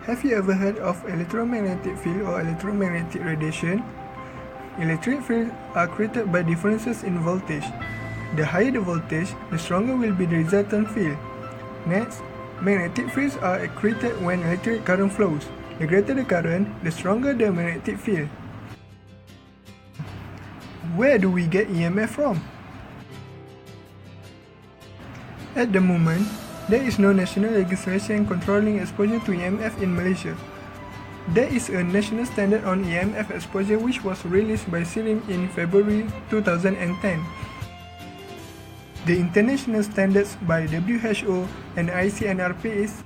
Have you ever heard of electromagnetic field or electromagnetic radiation? Electric fields are created by differences in voltage. The higher the voltage, the stronger will be the resultant field. Next, magnetic fields are created when electric current flows. The greater the current, the stronger the magnetic field. Where do we get EMF from? At the moment, there is no national legislation controlling exposure to EMF in Malaysia. There is a national standard on EMF exposure which was released by CIRIM in February 2010. The international standards by WHO and ICNRP is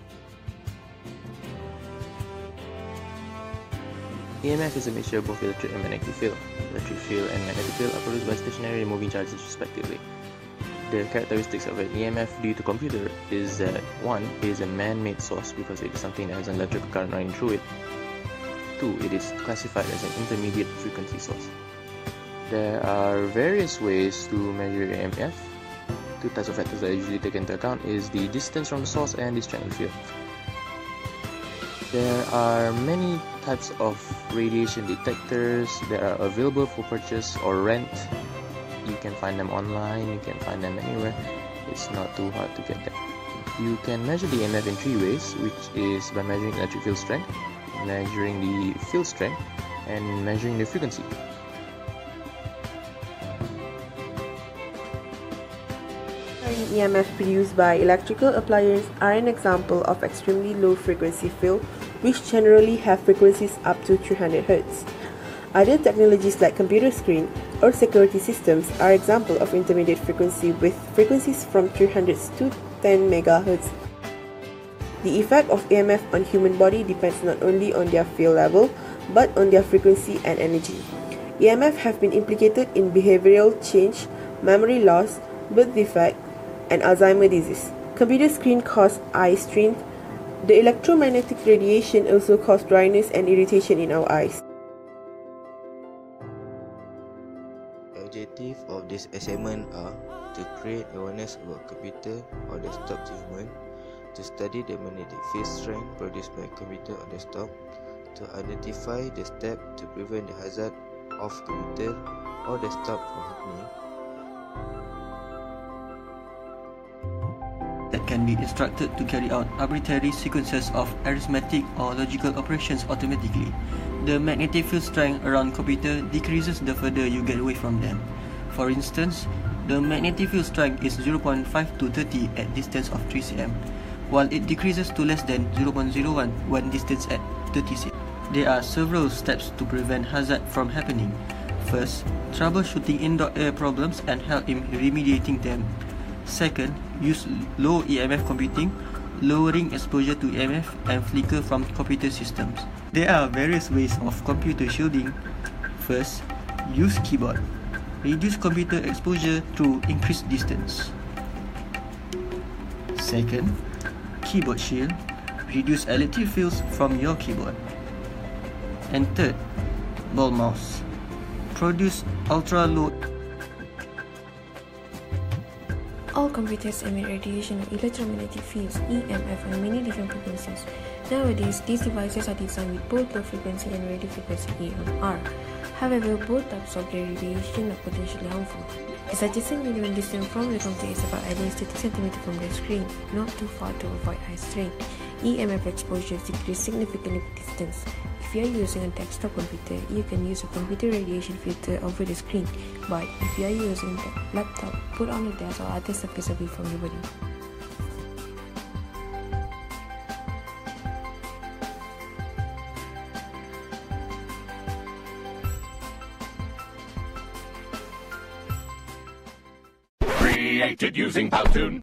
EMF is a mixture of both electric and magnetic field. Electric field and magnetic field are produced by stationary and moving charges respectively. The characteristics of an EMF due to computer is that 1. It is a man-made source because it is something that has an electrical current running through it. 2. It is classified as an intermediate frequency source. There are various ways to measure EMF. Two types of factors that are usually taken into account is the distance from the source and the strength of the field. There are many types of radiation detectors that are available for purchase or rent. You can find them online, you can find them anywhere. It's not too hard to get them. You can measure the EMF in 3 ways, which is by measuring electric field strength, measuring the field strength, and measuring the frequency. EMF produced by electrical appliances are an example of extremely low frequency field, which generally have frequencies up to 300 Hz. Other technologies like computer screen or security systems are examples of intermediate frequency with frequencies from 300 to 10 MHz. The effect of EMF on human body depends not only on their field level, but on their frequency and energy. EMF have been implicated in behavioral change, memory loss, birth defect, and Alzheimer's disease. Computer screen cause eye strain. The electromagnetic radiation also cause dryness and irritation in our eyes. The objective of this assignment are to create awareness about computer or desktop achievement, to study the magnetic field strength produced by computer or desktop, to identify the steps to prevent the hazard of computer or desktop from happening, that can be instructed to carry out arbitrary sequences of arithmetic or logical operations automatically. The magnetic field strength around computer decreases the further you get away from them. For instance, the magnetic field strength is 0.5 to 30 at distance of 3 cm, while it decreases to less than 0.01 when distance at 30 cm. There are several steps to prevent hazard from happening. First, troubleshooting indoor air problems and help in remediating them. Second, use low EMF computing, lowering exposure to EMF and flicker from computer systems. There are various ways of computer shielding. First, use keyboard. Reduce computer exposure through increased distance. Second, keyboard shield. Reduce electric fields from your keyboard. And third, ball mouse. Produce ultra-low. All computers emit radiation of electromagnetic fields, EMF, on many different frequencies. Nowadays, these devices are designed with both low frequency and radio frequency EMR. However, both types of radiation are potentially harmful. The suggested minimum distance from the computer is about at least 30 cm from the screen, not too far to avoid eye strain. EMF exposure decreases significantly with distance. If you are using a desktop computer, you can use a computer radiation filter over the screen, but if you are using a laptop, put on the desk or other surface away from your body. Created using Powtoon.